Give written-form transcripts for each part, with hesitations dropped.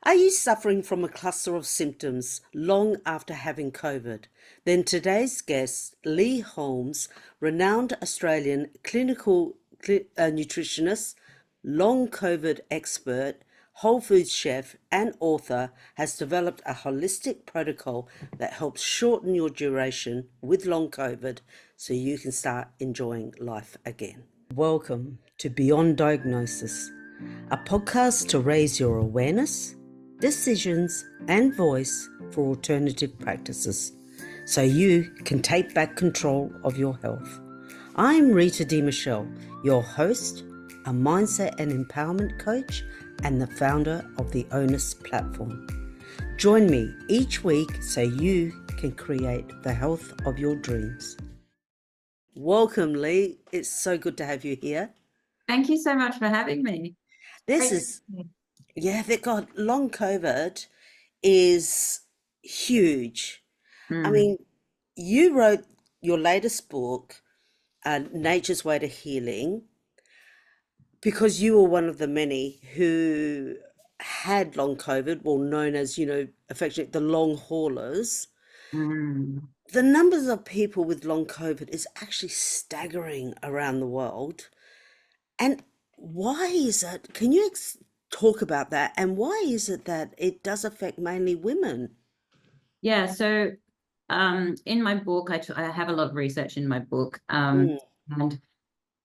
Are you suffering from a cluster of symptoms long after having COVID? Then today's guest, Lee Holmes, renowned Australian nutritionist, long COVID expert, whole foods chef, and author, has developed a holistic protocol that helps shorten your duration with long COVID so you can start enjoying life again. Welcome to Beyond Diagnosis, a podcast to raise your awareness, decisions, and voice for alternative practices so you can take back control of your health. I'm Rita Di Michelle, your host, a mindset and empowerment coach, and the founder of the Onus platform. Join me each week so you can create the health of your dreams. Welcome, Lee. It's so good to have you here. Thank you so much for having me. God, long COVID is huge. I mean, you wrote your latest book, Nature's Way to Healing, because you were one of the many who had long COVID, well known as, affectionately the long haulers. The numbers of people with long COVID is actually staggering around the world. And why is it? Can you talk about that? And why is it that it does affect mainly women? Yeah, so in my book, I have a lot of research in my book. Mm, And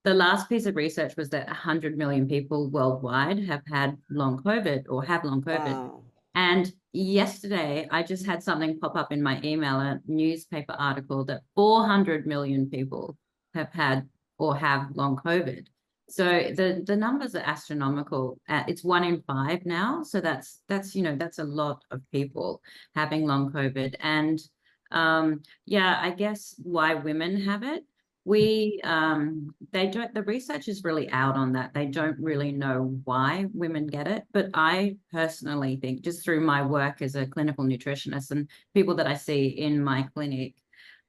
the last piece of research was that 100 million people worldwide have had long COVID or have long COVID. wow. And yesterday, I just had something pop up in my email, a newspaper article that 400 million people have had or have long COVID. So the numbers are astronomical. It's 1 in 5 now. So that's a lot of people having long COVID. And I guess why women have it. The research is really out on that. They don't really know why women get it, but I personally think, just through my work as a clinical nutritionist and people that I see in my clinic,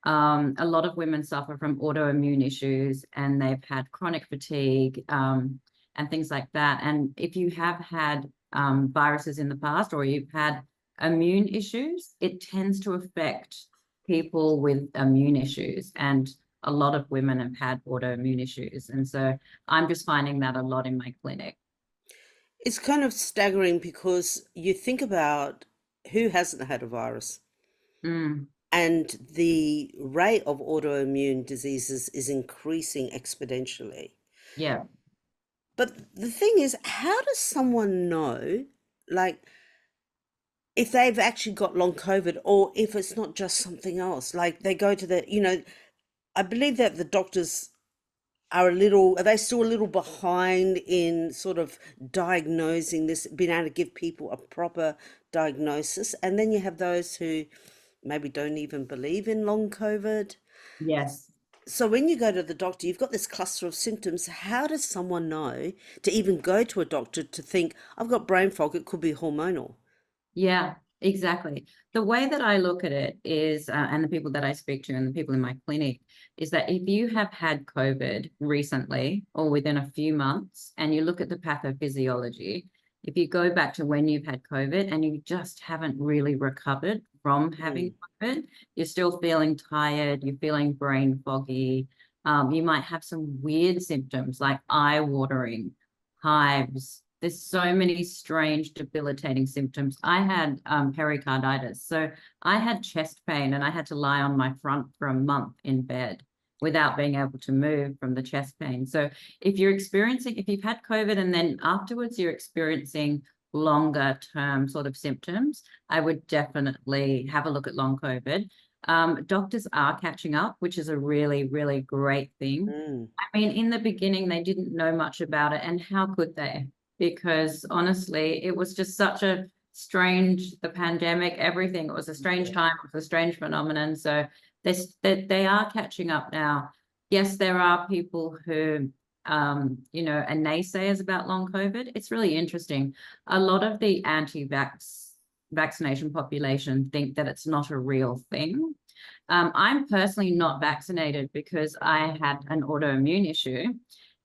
a lot of women suffer from autoimmune issues and they've had chronic fatigue, and things like that. And if you have had viruses in the past or you've had immune issues, it tends to affect people with immune issues. And a lot of women have had autoimmune issues. And so I'm just finding that a lot in my clinic. It's kind of staggering because you think about who hasn't had a virus, Mm, and the rate of autoimmune diseases is increasing exponentially. yeah. But the thing is, how does someone know, like, if they've actually got long COVID or if it's not just something else? Like, they go to I believe that the doctors are they still a little behind in sort of diagnosing this, being able to give people a proper diagnosis. And then you have those who maybe don't even believe in long COVID. Yes. So when you go to the doctor, you've got this cluster of symptoms. How does someone know to even go to a doctor to think, I've got brain fog, it could be hormonal? Yeah, exactly. The way that I look at it is, and the people that I speak to and the people in my clinic, is that if you have had COVID recently or within a few months and you look at the pathophysiology, if you go back to when you've had COVID and you just haven't really recovered from having Mm. COVID, you're still feeling tired, you're feeling brain foggy, you might have some weird symptoms like eye watering, hives. There's so many strange debilitating symptoms. I had pericarditis. So I had chest pain and I had to lie on my front for a month in bed without being able to move from the chest pain. So if you've had COVID and then afterwards you're experiencing longer term sort of symptoms, I would definitely have a look at long COVID. Doctors are catching up, which is a really, really great thing. Mm. I mean, in the beginning, they didn't know much about it, and how could they? Because honestly, it was just such a the pandemic, everything. It was a strange time, it was a strange phenomenon. So they are catching up now. Yes, there are people who, are naysayers about long COVID. It's really interesting. A lot of the vaccination population think that it's not a real thing. I'm personally not vaccinated because I had an autoimmune issue.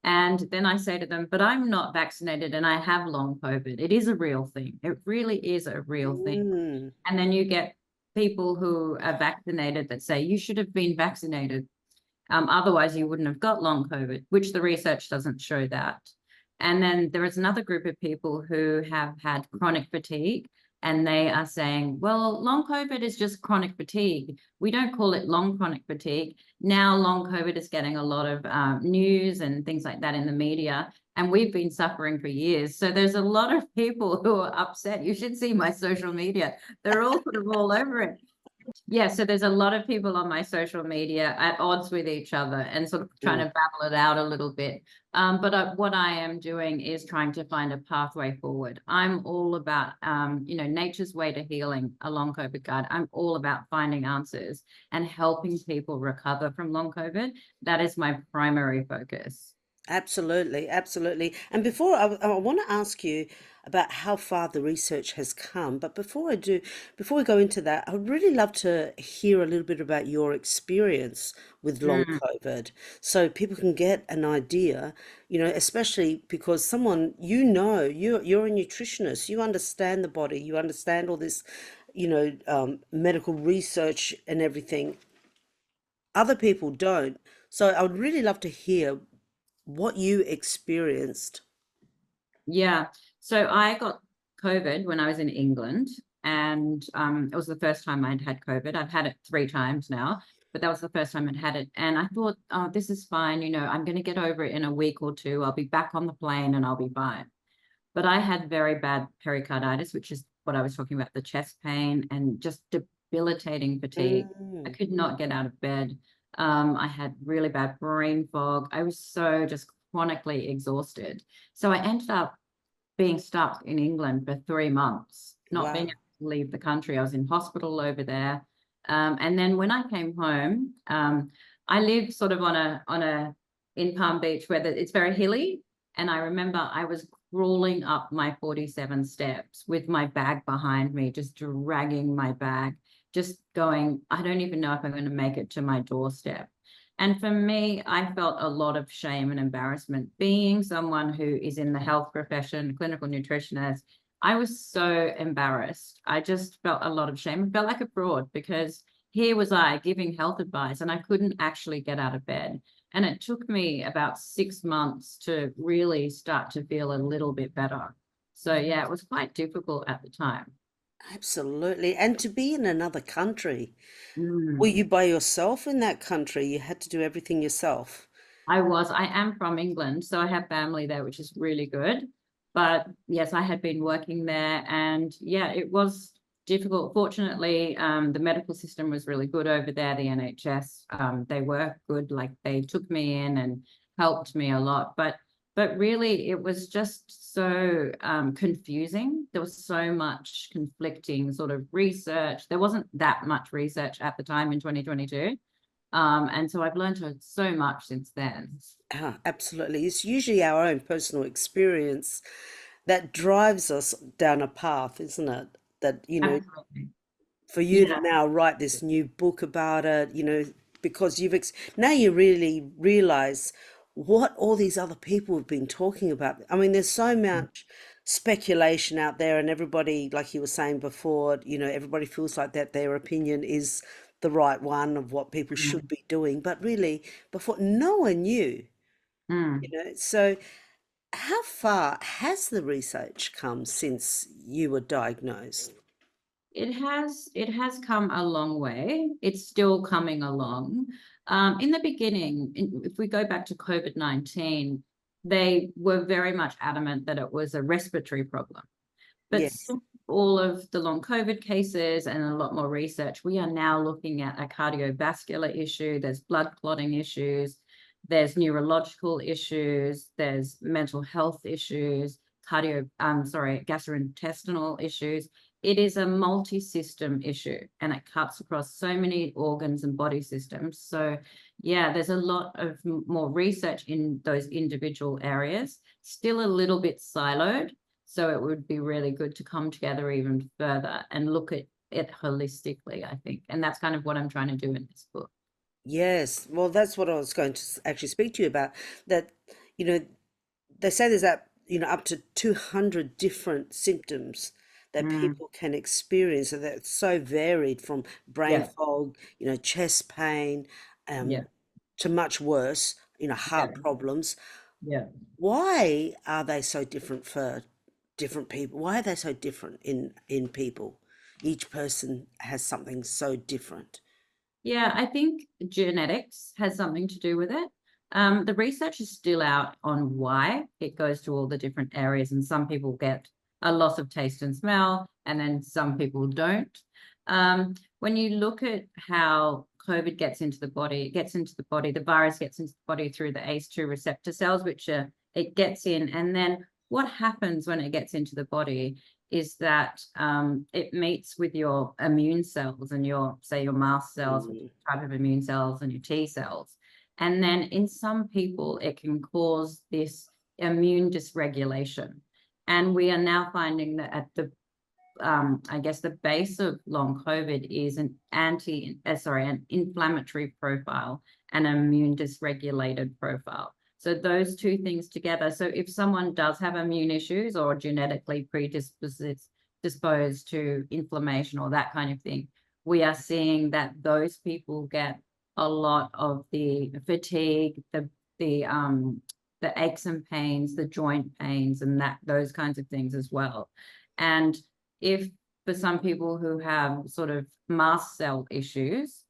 And then I say to them, but I'm not vaccinated and I have long COVID. It is a real thing. It really is a real thing. Mm. And then you get people who are vaccinated that say you should have been vaccinated. Otherwise, you wouldn't have got long COVID, which the research doesn't show that. And then there is another group of people who have had chronic fatigue, and they are saying, well, long COVID is just chronic fatigue. We don't call it long chronic fatigue. Now, long COVID is getting a lot of news and things like that in the media, and we've been suffering for years. So there's a lot of people who are upset. You should see my social media. They're all sort of all over it. Yeah, so there's a lot of people on my social media at odds with each other and sort of trying Mm. to battle it out a little bit. But what I am doing is trying to find a pathway forward. I'm all about, nature's way to healing, a long COVID guide. I'm all about finding answers and helping people recover from long COVID. That is my primary focus. Absolutely, absolutely. And I want to ask you about how far the research has come. But before we go into that, I'd really love to hear a little bit about your experience with long Mm, COVID, so people can get an idea, especially because you're a nutritionist, you understand the body, you understand all this, medical research and everything. Other people don't. So I would really love to hear what you experienced. yeah. So I got COVID when I was in England, and it was the first time I'd had COVID. I've had it 3 times now, but that was the first time I'd had it. And I thought, oh, this is fine. I'm going to get over it in a week or two. I'll be back on the plane and I'll be fine. But I had very bad pericarditis, which is what I was talking about, the chest pain and just debilitating fatigue. I Mm. could not get out of bed. I had really bad brain fog. I was so just chronically exhausted. So I ended up being stuck in England for 3 months, not being Wow. able to leave the country. I was in hospital over there. And then when I came home, I live sort of on a in Palm Beach where it's very hilly. And I remember I was crawling up my 47 steps with my bag behind me, just dragging my bag, just going, I don't even know if I'm going to make it to my doorstep. And for me, I felt a lot of shame and embarrassment being someone who is in the health profession, clinical nutritionist. I was so embarrassed. I just felt a lot of shame. I felt like a fraud because here was I giving health advice and I couldn't actually get out of bed. And it took me about 6 months to really start to feel a little bit better. So, yeah, it was quite difficult at the time. Absolutely. And to be in another country, were Mm. you by yourself in that country? You had to do everything yourself. I am from England, so I have family there, which is really good. But yes, I had been working there and yeah, it was difficult. Fortunately, the medical system was really good over there, the NHS. They were good, like they took me in and helped me a lot. But really it was just so confusing. There was so much conflicting sort of research. There wasn't that much research at the time in 2022. And so I've learned so much since then. Absolutely. It's usually our own personal experience that drives us down a path, isn't it? That, Absolutely. for you to Yeah. now write this new book about it, because now you really realize what all these other people have been talking about. I mean, there's so much speculation out there, and everybody, like you were saying before, everybody feels like that their opinion is the right one of what people should Mm. be doing. But really, before, no one knew, Mm. So how far has the research come since you were diagnosed? It has come a long way. It's still coming along. In the beginning, if we go back to COVID-19, they were very much adamant that it was a respiratory problem. But Yes. since all of the long COVID cases and a lot more research, we are now looking at a cardiovascular issue. There's blood clotting issues. There's neurological issues. There's mental health issues, gastrointestinal issues. It is a multi-system issue and it cuts across so many organs and body systems. So yeah, there's a lot of more research in those individual areas, still a little bit siloed. So it would be really good to come together even further and look at it holistically, I think. And that's kind of what I'm trying to do in this book. Yes. Well, that's what I was going to actually speak to you about. That, you know, they say there's that, up to 200 different symptoms that Mm, people can experience, and that's so varied from brain yeah, fog, chest pain, yeah, um, to much worse, yeah, heart problems. yeah. Why are they so different for different people? Why are they so different in people? Each person has something so different. Yeah, I think genetics has something to do with it. The research is still out on why it goes to all the different areas, and some people get a loss of taste and smell, and then some people don't. When you look at how COVID gets into the body, it gets into the body, the virus gets into the body through the ACE2 receptor cells, which it gets in, and then what happens when it gets into the body is that it meets with your immune cells and your, say, your mast cells, which Mm, type of immune cells, and your T cells. And then in some people, it can cause this immune dysregulation. And we are now finding that at the I guess the base of long COVID is an inflammatory profile and an immune dysregulated profile. So those two things together. So if someone does have immune issues or genetically disposed to inflammation or that kind of thing, we are seeing that those people get a lot of the fatigue, the aches and pains, the joint pains, and those kinds of things as well. And if for some people who have sort of mast cell issues,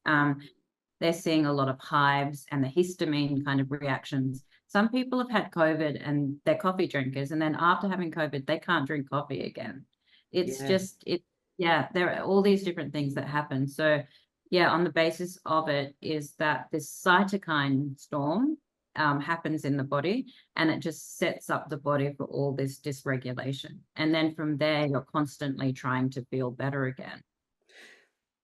they're seeing a lot of hives and the histamine kind of reactions. Some people have had COVID and they're coffee drinkers, and then after having COVID, they can't drink coffee again. It's yeah. just, yeah, there are all these different things that happen. So, yeah, on the basis of it is that this cytokine storm happens in the body, and it just sets up the body for all this dysregulation. And then from there, you're constantly trying to feel better again.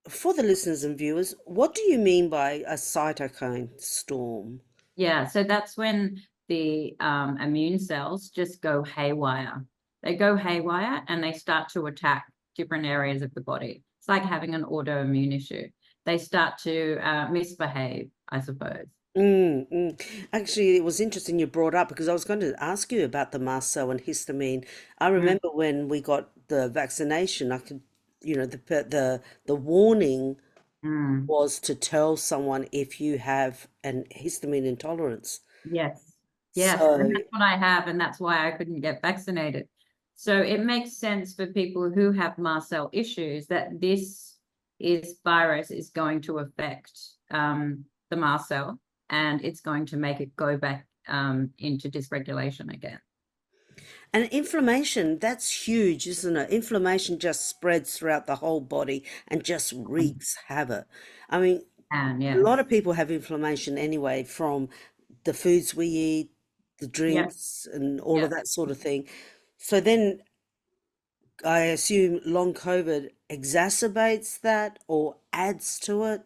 For the listeners and viewers, what do you mean by a cytokine storm? Yeah, so that's when the immune cells just go haywire. They go haywire and they start to attack different areas of the body. It's like having an autoimmune issue. They start to misbehave, I suppose. Mm, mm. Actually, it was interesting you brought up, because I was going to ask you about the mast cell and histamine. I Mm, remember when we got the vaccination, I could, the warning mm. was to tell someone if you have an histamine intolerance. Yes, yes, and So, that's what I have, and that's why I couldn't get vaccinated. So it makes sense for people who have mast cell issues that this is virus is going to affect the mast cell, and it's going to make it go back into dysregulation again. and inflammation, that's huge, isn't it? Inflammation just spreads throughout the whole body and just wreaks havoc. I mean, And a lot yes, of people have inflammation anyway from the foods we eat, the yeah, drinks, and all yeah. of that sort of thing. So then I assume long COVID exacerbates that or adds to it.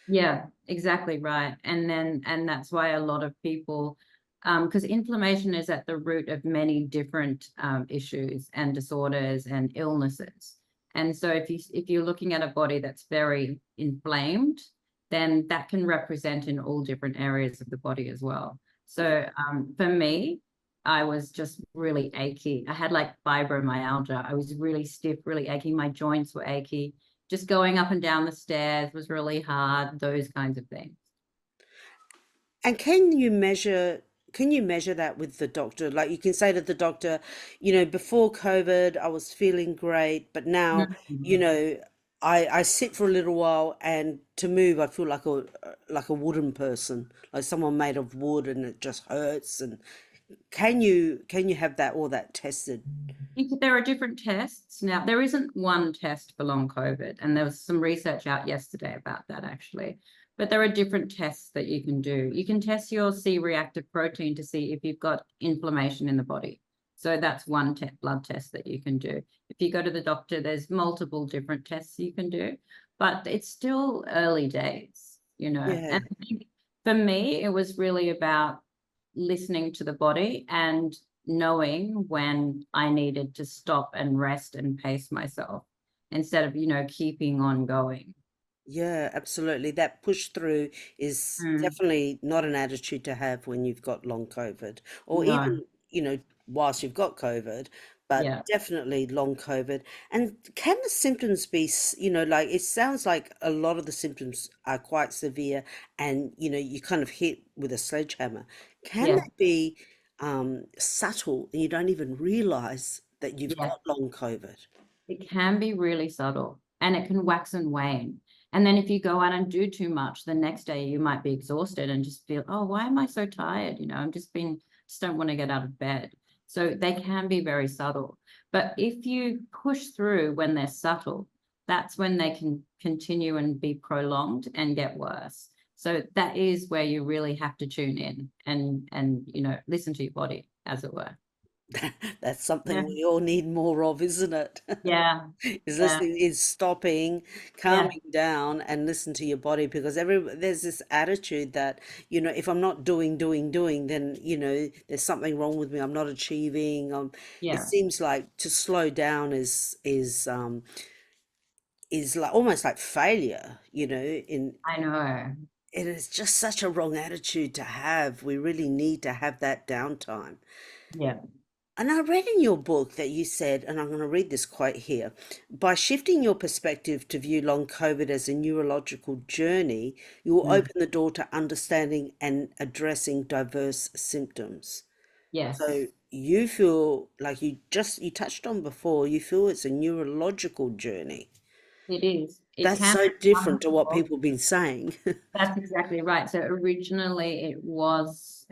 Yeah, exactly right. And that's why a lot of people, because inflammation is at the root of many different issues and disorders and illnesses. And so if you're looking at a body that's very inflamed, then that can represent in all different areas of the body as well. So for me, I was just really achy. I had like fibromyalgia. I was really stiff, really achy. My joints were achy, just going up and down the stairs was really hard, those kinds of things. And can you measure that with the doctor? Like, you can say to the doctor, before COVID, I was feeling great, but now, you Mhm. know, I sit for a little while, and to move, I feel like a wooden person, like someone made of wood, and it just hurts. And can you have that all that tested? There are different tests. Now, there isn't one test for long COVID, and there was some research out yesterday about that actually. But there are different tests that you can do. You can test your C-reactive protein to see if you've got inflammation in the body. So that's one blood test that you can do. If you go to the doctor, there's multiple different tests you can do, but it's still early days, you know. Yeah. And I think for me, it was really about listening to the body and knowing when I needed to stop and rest and pace myself instead of, keeping on going. Yeah, absolutely. That push through is Mm, definitely not an attitude to have when you've got long COVID, or no, even, whilst you've got COVID, but yeah, definitely long COVID. And can the symptoms be, like it sounds like a lot of the symptoms are quite severe and, you kind of hit with a sledgehammer. Can yeah, they be subtle and you don't even realize that you've yeah. got long COVID? It can be really subtle and it can wax and wane. And then if you go out and do too much, the next day you might be exhausted and just feel, oh, why am I so tired? I'm just don't want to get out of bed. So they can be very subtle. But if you push through when they're subtle, that's when they can continue and be prolonged and get worse. So that is where you really have to tune in and listen to your body, as it were. That's Yeah. something we all need more of, isn't it? Yeah. Is Yeah. listening, is stopping, Yeah. calming down, and listen to your body because there's this attitude that, if I'm not doing, then, there's something wrong with me. I'm not achieving. It Yeah. seems like to slow down is like almost like failure, I know. it is just such a wrong attitude to have. We really need to have that downtime. Yeah. And I read in your book that you said, and I'm going to read this quote here, by shifting your perspective to view long COVID as a neurological journey, you will Mm. open the door to understanding and addressing diverse symptoms. So Yes, you feel like you touched on before, you feel it's a neurological journey. it is. It That's can so be different to what wonderful. people have been saying. That's exactly right. So originally it was,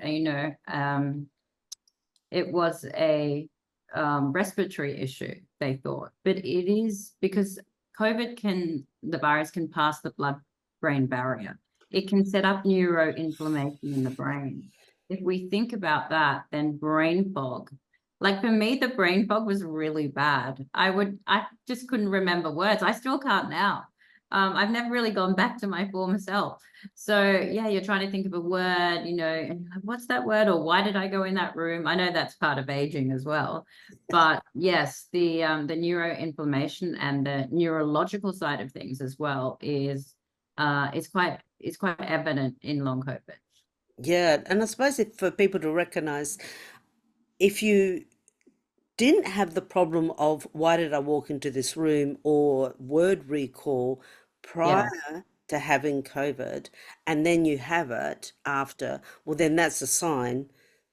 it was a respiratory issue, they thought. But it is because the virus can pass the blood-brain barrier. It can set up neuroinflammation in the brain. If we think about that, then brain fog. Like for me, the brain fog was really bad. I just couldn't remember words. I still can't now. I've never really gone back to my former self. So yeah, you're trying to think of a word, and you're like, what's that word? Or why did I go in that room? I know that's part of aging as well. But yes, the neuroinflammation and the neurological side of things as well is quite evident in long COVID. Yeah, and I suppose for people to recognize, if you didn't have the problem of why did I walk into this room or word recall Yeah, prior to having COVID, and then you have it after, well, then that's a sign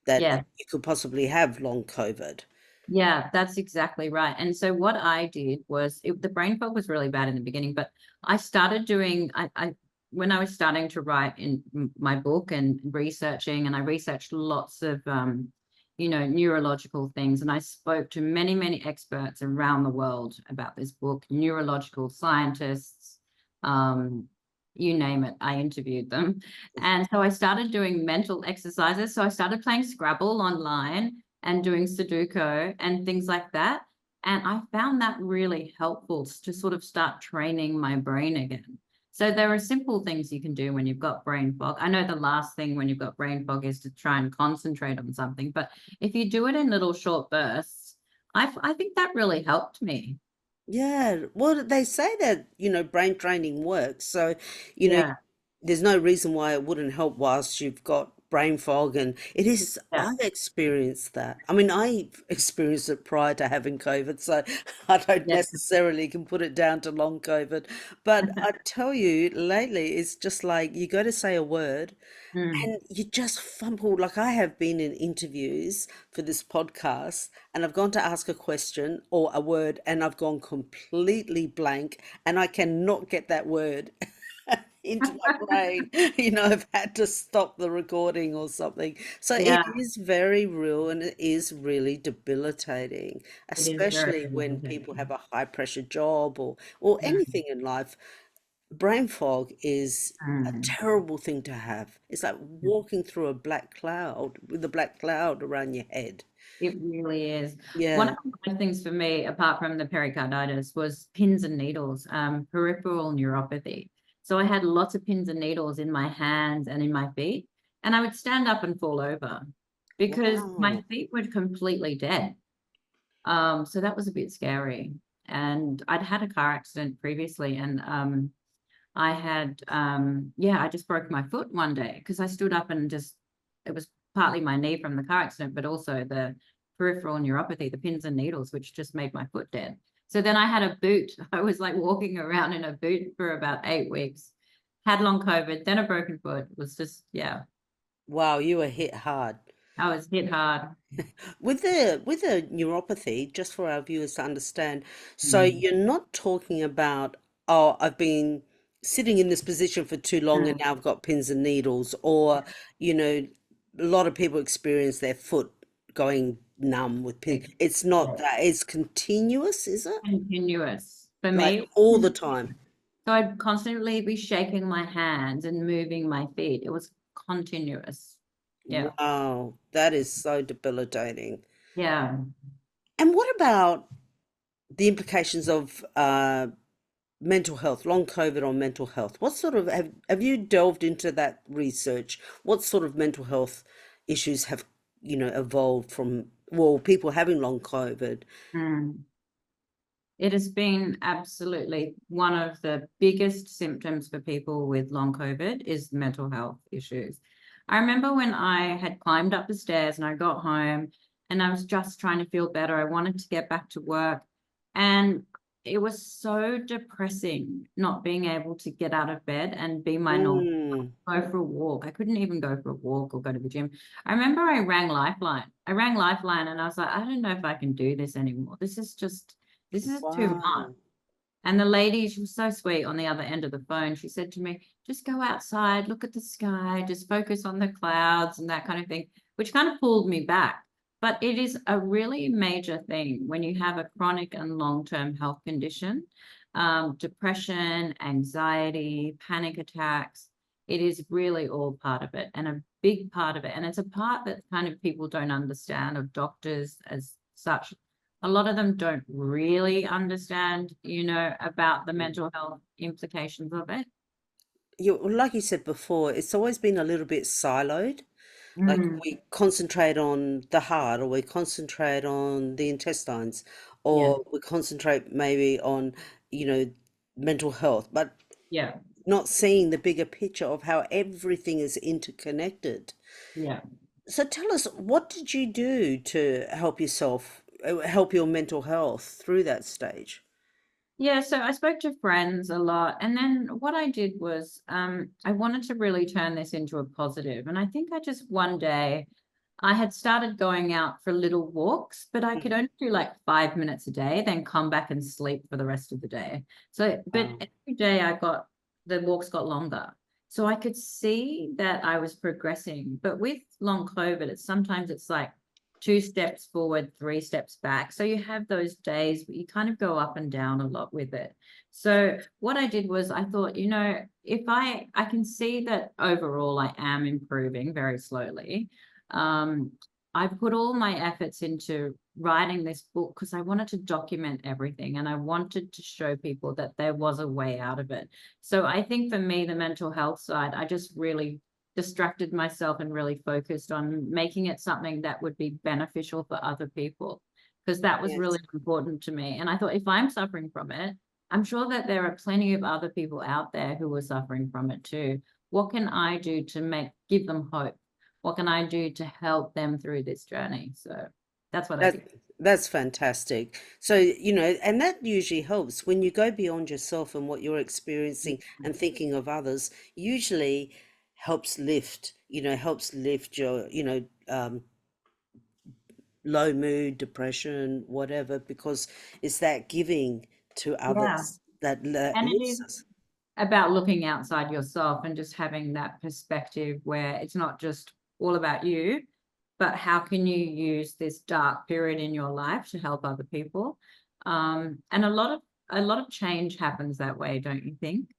that yeah. you could possibly have long COVID. Yeah, that's exactly right. And so what I did was the brain fog was really bad in the beginning, but I started doing I when I was starting to write in my book and researching, and I researched lots of neurological things, and I spoke to many, many experts around the world about this book, neurological scientists, um, you name it, I interviewed them. And so I started doing mental exercises. So I started playing Scrabble online and doing Sudoku and things like that. And I found that really helpful to sort of start training my brain again. So there are simple things you can do when you've got brain fog. I know the last thing when you've got brain fog is to try and concentrate on something, but if you do it in little short bursts, I think that really helped me. Yeah, well, they say that, brain training works. So, you know, Yeah, there's no reason why it wouldn't help whilst you've got brain fog. And it is, yeah, I've experienced that. I mean, I experienced it prior to having COVID, so I don't yeah. necessarily can put it down to long COVID. But I tell you, lately, it's just like you go to say a word Mm. and you just fumble. Like I have been in interviews for this podcast, and I've gone to ask a question or a word, and I've gone completely blank, and I cannot get that word into my brain. I've had to stop the recording or something. So it Yeah, is very real and it is really debilitating, it is very especially when people have debilitating. a high pressure job or Mm. anything in life. Brain fog is a Mm. terrible thing to have. It's like walking through a black cloud with a black cloud around your head. It really is. One Yeah. of the worst things for me, apart from the pericarditis, was pins and needles, peripheral neuropathy. So I had lots of pins and needles in my hands and in my feet, and I would stand up and fall over because my Wow. feet were completely dead. So that was a bit scary. And I'd had a car accident previously, and I had, yeah, I just broke my foot one day because I stood up and just, it was partly my knee from the car accident, but also the peripheral neuropathy, the pins and needles, which just made my foot dead. So then I had a boot. I was like walking around in a boot for about 8 weeks, had long COVID, then a broken foot. It was just, yeah, Wow, you were hit hard. I was hit hard. With the neuropathy, just for our viewers to understand, so Mm. you're not talking about, oh, I've been sitting in this position for too long and Mm. now I've got pins and needles, or, you know, a lot of people experience their foot going numb with pins. It's not Yeah. that, it's continuous, is it? Continuous. For Like me, all the time. so I'd constantly be shaking my hands and moving my feet. It was continuous. Yeah. Wow, that is so debilitating. Yeah. And what about the implications of mental health, long COVID on mental health? What sort of have you delved into that research? What sort of mental health issues have, evolved from, well, people having long COVID? Mm. It has been absolutely one of the biggest symptoms for people with long COVID is mental health issues. I remember when I had climbed up the stairs and I got home and I was just trying to feel better. I wanted to get back to work. And it was so depressing not being able to get out of bed and be my normal, Mm, go for a walk. I couldn't even go for a walk or go to the gym. I remember I rang Lifeline. I rang Lifeline and I was like, I don't know if I can do this anymore. This is too much. wow. And the lady, she was so sweet on the other end of the phone. She said to me, just go outside, look at the sky, just focus on the clouds and that kind of thing, which kind of pulled me back. But it is a really major thing when you have a chronic and long-term health condition, depression, anxiety, panic attacks. It is really all part of it and a big part of it. And it's a part that kind of people don't understand of doctors as such. A lot of them don't really understand, about the mental health implications of it. Like you said before, it's always been a little bit siloed. Like Mm. we concentrate on the heart, or we concentrate on the intestines, Yeah, or we concentrate maybe on, you know, mental health, but yeah, not seeing the bigger picture of how everything is interconnected. yeah. So tell us, what did you do to help yourself, help your mental health through that stage? Yeah, so I spoke to friends a lot. And then what I did was I wanted to really turn this into a positive. And I think I just one day I had started going out for little walks, but I could only do like 5 minutes a day, then come back and sleep for the rest of the day. So, but Wow. every day the walks got longer. So I could see that I was progressing. But with long COVID, it's like 2 steps forward, 3 steps back. So you have those days, but you kind of go up and down a lot with it. So what I did was I thought, if I can see that overall I am improving very slowly. um, I put all my efforts into writing this book because I wanted to document everything and I wanted to show people that there was a way out of it. So I think for me, the mental health side, I just really distracted myself and really focused on making it something that would be beneficial for other people because that was really Yes. important to me. And I thought if I'm suffering from it, I'm sure that there are plenty of other people out there who are suffering from it too. What can I do to give them hope? What can I do to help them through this journey? So that's what I That did. that's fantastic. So, and that usually helps when you go beyond yourself and what you're experiencing and thinking of others, usually helps lift your, low mood, depression, whatever, because it's that giving to Yeah. others that And it lifts is us. about looking outside yourself and just having that perspective where it's not just all about you, but how can you use this dark period in your life to help other people? And a lot of change happens that way, don't you think?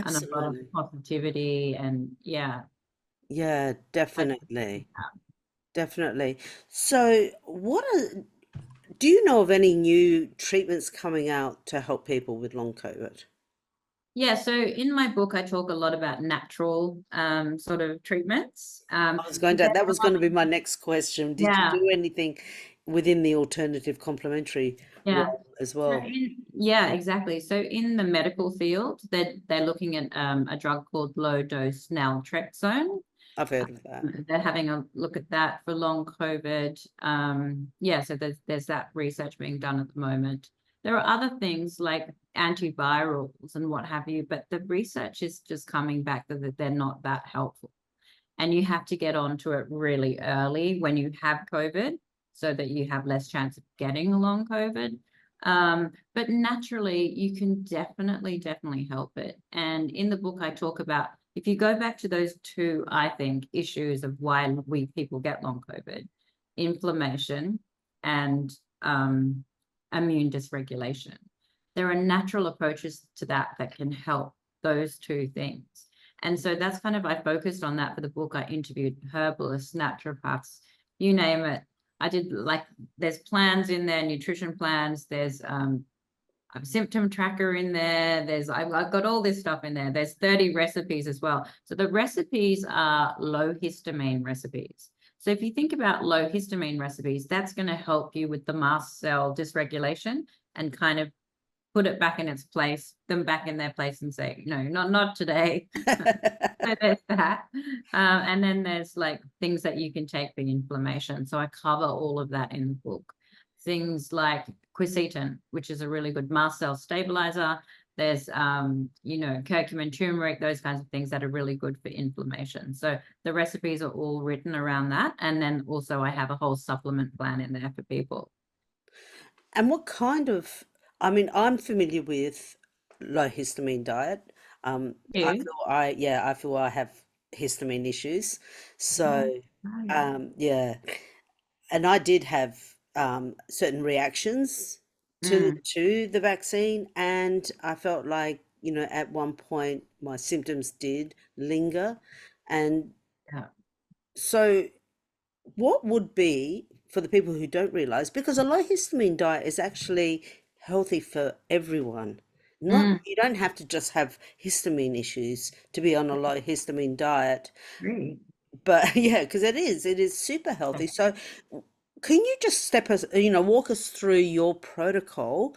And a lot of Absolutely. positivity and yeah, Yeah, I, definitely. Definitely. So, do you know of any new treatments coming out to help people with long COVID? yeah. So in my book, I talk a lot about natural sort of treatments. That was going to be my next question. Did you Yeah, do anything within the alternative complementary yeah. realm? as So well. yeah, exactly. So in the medical field, they're looking at a drug called low dose naltrexone. I've heard of that. They're having a look at that for long COVID. Yeah, so there's that research being done at the moment. There are other things like antivirals and what have you, but the research is just coming back that they're not that helpful. And you have to get onto it really early when you have COVID so that you have less chance of getting long COVID. But naturally, you can definitely help it. And in the book, I talk about if you go back to those two, I think, issues of why people get long COVID, inflammation and immune dysregulation. There are natural approaches to that can help those two things. And so that's kind of, I focused on that for the book. I interviewed herbalists, naturopaths, you name it. I did there's plans in there, nutrition plans. There's a symptom tracker in there. I've got all this stuff in there. There's 30 recipes as well. So the recipes are low histamine recipes. So if you think about low histamine recipes, that's going to help you with the mast cell dysregulation and kind of put it back in its place, them back in their place and say, no, not today. So there's that. And then there's like things that you can take for inflammation. So I cover all of that in the book. Things like quercetin, which is a really good mast cell stabilizer. There's, curcumin, turmeric, those kinds of things that are really good for inflammation. So the recipes are all written around that. And then also I have a whole supplement plan in there for people. And what kind of, I mean, I'm familiar with low histamine diet. You? I feel I have histamine issues. Oh, So, right. yeah, and I did have certain reactions Mm, to the vaccine, and I felt like, at one point my symptoms did linger, and yeah. so what would be for the people who don't realize, because a low histamine diet is actually healthy for everyone. Not, Mm, you don't have to just have histamine issues to be on a low histamine diet, great. but yeah, because it is super healthy. So can you just walk us through your protocol?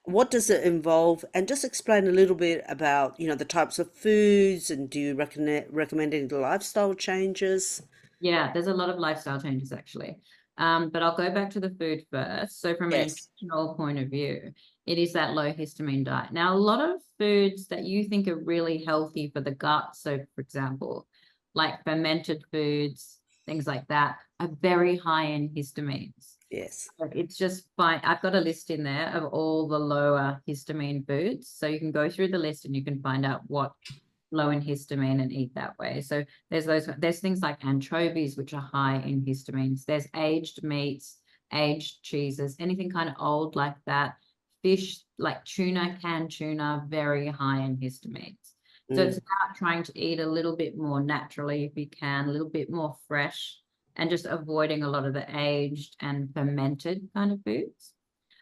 What does it involve? And just explain a little bit about, the types of foods, and do you recommend any lifestyle changes? Yeah, there's a lot of lifestyle changes actually. But I'll go back to the food first. So from a Yes. nutritional point of view, it is that low histamine diet. Now, a lot of foods that you think are really healthy for the gut, so for example, like fermented foods, things like that, are very high in histamines. Yes. So it's just fine. I've got a list in there of all the lower histamine foods. So you can go through the list and you can find out what low in histamine and eat that way. So there's things like anchovies, which are high in histamines. There's aged meats, aged cheeses, anything kind of old like that. Fish like tuna, canned tuna, very high in histamines. So it's Mm. about trying to eat a little bit more naturally if you can, a little bit more fresh, and just avoiding a lot of the aged and fermented kind of foods.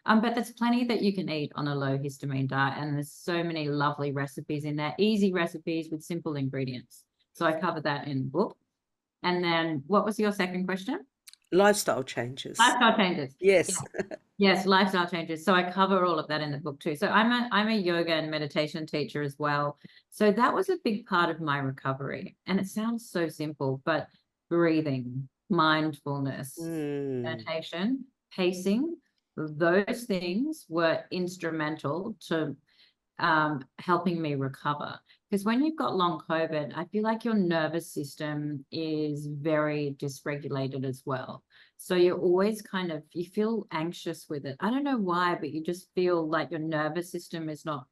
But there's plenty that you can eat on a low histamine diet, and there's so many lovely recipes in there, easy recipes with simple ingredients. So I cover that in the book. And then what was your second question? Lifestyle changes. Lifestyle changes. Yeah. Yes. Yes, lifestyle changes. So I cover all of that in the book too. So I'm a yoga and meditation teacher as well. So that was a big part of my recovery. And it sounds so simple, but breathing, mindfulness, Mm. meditation, pacing, those things were instrumental to helping me recover. Because when you've got long COVID, I feel like your nervous system is very dysregulated as well. So you're always you feel anxious with it. I don't know why, but you just feel like your nervous system is not,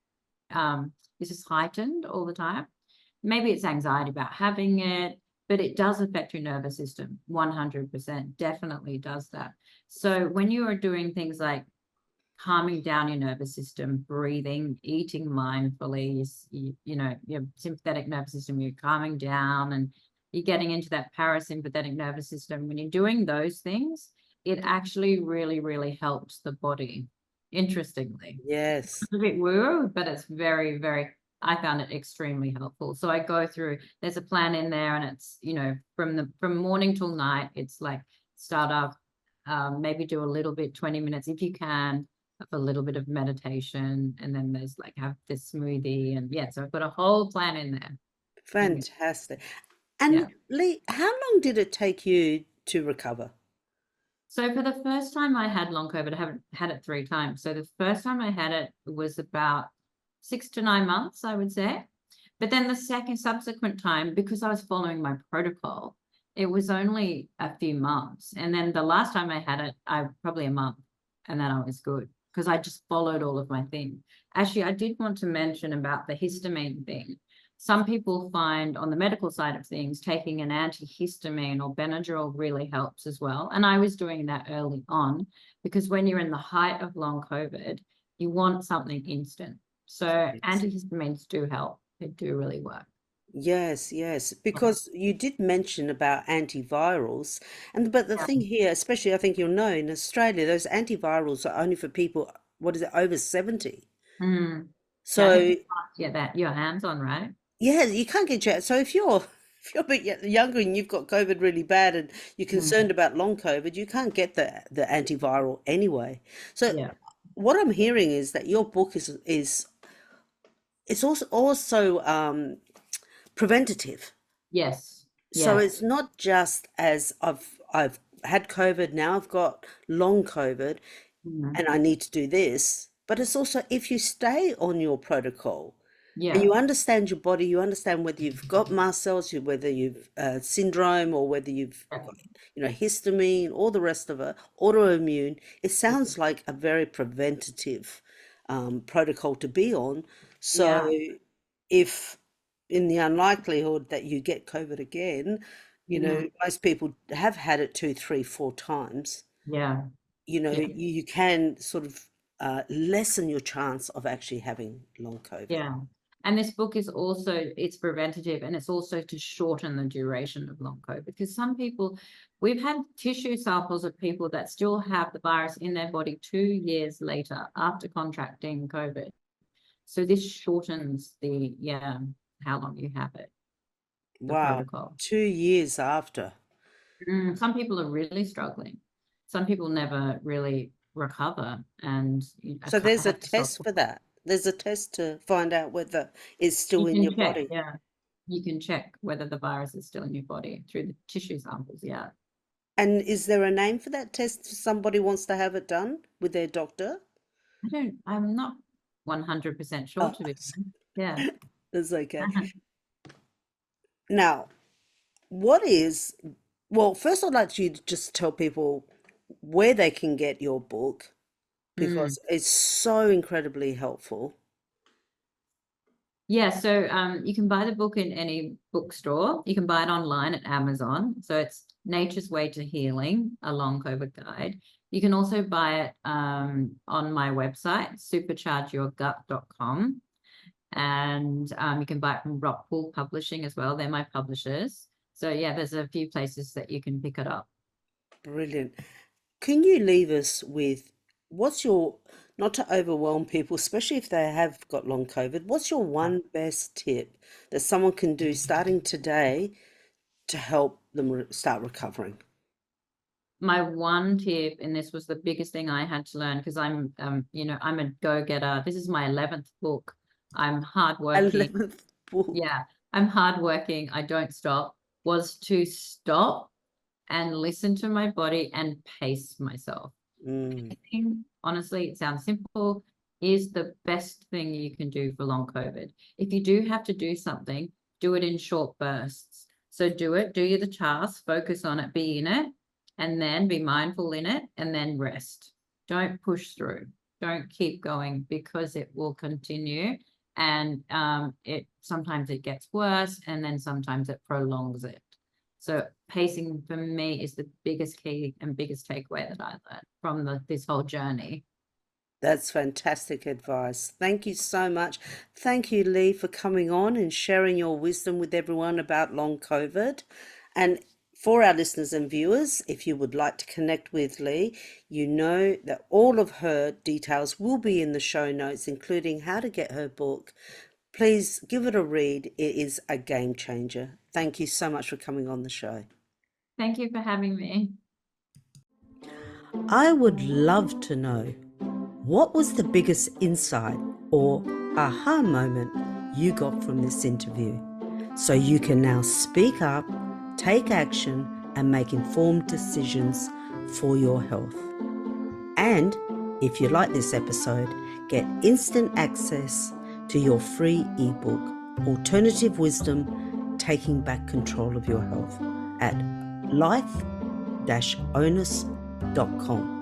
is just heightened all the time. Maybe it's anxiety about having it, but it does affect your nervous system 100%, definitely does that. So when you are doing things like calming down your nervous system, breathing, eating mindfully, your sympathetic nervous system, you're calming down and you're getting into that parasympathetic nervous system. When you're doing those things, it actually really, really helps the body, interestingly. Yes. It's a bit woo, but it's very, very, I found it extremely helpful. So I go through, there's a plan in there and it's, from morning till night, it's like start up, maybe do a little bit, 20 minutes if you can, of a little bit of meditation, and then there's like have this smoothie, and yeah, so I've got a whole plan in there. Mhm. Fantastic. Yeah. And Lee, how long did it take you to recover? So for the first time I had long COVID, I haven't had it 3 times. So the first time I had it was about 6 to 9 months, I would say. But then the second subsequent time, because I was following my protocol, it was only a few months. And then the last time I had it, I probably a month, and then I was good because I just followed all of my thing. Actually, I did want to mention about the histamine thing. Some people find on the medical side of things, taking an antihistamine or Benadryl really helps as well. And I was doing that early on because when you're in the height of long COVID, you want something instant. So Yes. antihistamines do help. They do really work. Yes, yes, because you did mention about antivirals, and but the Yeah. thing here, especially I think you'll know in Australia, those antivirals are only for people, what is it, over 70. Mm. Yeah, I think So it's hard to get that your hands on, right? yeah, you can't get jet. So if you're if you're a bit younger and you've got COVID really bad and you're Mm. concerned about long COVID, you can't get the antiviral anyway. So Yeah. what I'm hearing is that your book is it's also preventative. Yes. So Yes. it's not just as I've had COVID, now I've got long COVID Mm. and I need to do this, but it's also if you stay on your protocol and Yeah. you understand your body, you understand whether you've got mast cells, whether you've syndrome or whether you've got, histamine, all the rest of it, autoimmune. It sounds like a very preventative protocol to be on. So Yeah. if in the unlikelihood that you get COVID again, Mm. most people have had it two, three, four times. Yeah. Yeah. You can sort of lessen your chance of actually having long COVID. Yeah. And this book is also, it's preventative, and it's also to shorten the duration of long COVID, because some people, we've had tissue samples of people that still have the virus in their body 2 years later after contracting COVID. So this shortens the, yeah, how long you have it, the Wow, protocol. 2 years after. Some people are really struggling. Some people never really recover, and I So there's a have to stop. test for that. There's a test to find out whether it's still You in can your check, body. yeah. You can check whether the virus is still in your body through the tissue samples, yeah. And is there a name for that test if somebody wants to have it done with their doctor? I'm not 100% sure Oh, to be honest. Yeah. that's okay. Now, what is, well, first I'd like you to just tell people where they can get your book Mm. because it's so incredibly helpful. Yeah, so you can buy the book in any bookstore. You can buy it online at Amazon. So it's Nature's Way to Healing, a long COVID guide. You can also buy it on my website, superchargeyourgut.com. And you can buy it from Rockpool Publishing as well. They're my publishers. So yeah, there's a few places that you can pick it up. Brilliant. Can you leave us with what's your, not to overwhelm people, especially if they have got long COVID, what's your one best tip that someone can do starting today to help them start recovering? My one tip, and this was the biggest thing I had to learn because I'm a go-getter. This is my 11th book. I'm hardworking. 11th book. Yeah, I'm hardworking. I don't stop. Was to stop and listen to my body and pace myself. Mm, Pacing, honestly, it sounds simple, is the best thing you can do for long COVID. If you do have to do something, do it in short bursts. So do it, do the task, focus on it, be in it, and then be mindful in it, and then rest. Don't push through. Don't keep going because it will continue. And it sometimes it gets worse, and then sometimes it prolongs it. So pacing for me is the biggest key and biggest takeaway that I learned from this whole journey. that's fantastic advice. Thank you so much. Thank you, Lee, for coming on and sharing your wisdom with everyone about long COVID. And for our listeners and viewers, if you would like to connect with Lee, you know that all of her details will be in the show notes, including how to get her book. Please give it a read. It is a game changer. Thank you so much for coming on the show. Thank you for having me. I would love to know What was the biggest insight or aha moment you got from this interview? So you can now speak up, take action, and make informed decisions for your health. And if you like this episode, get instant access to your free ebook, Alternative Wisdom: Taking Back Control of Your Health, at life-onus.com.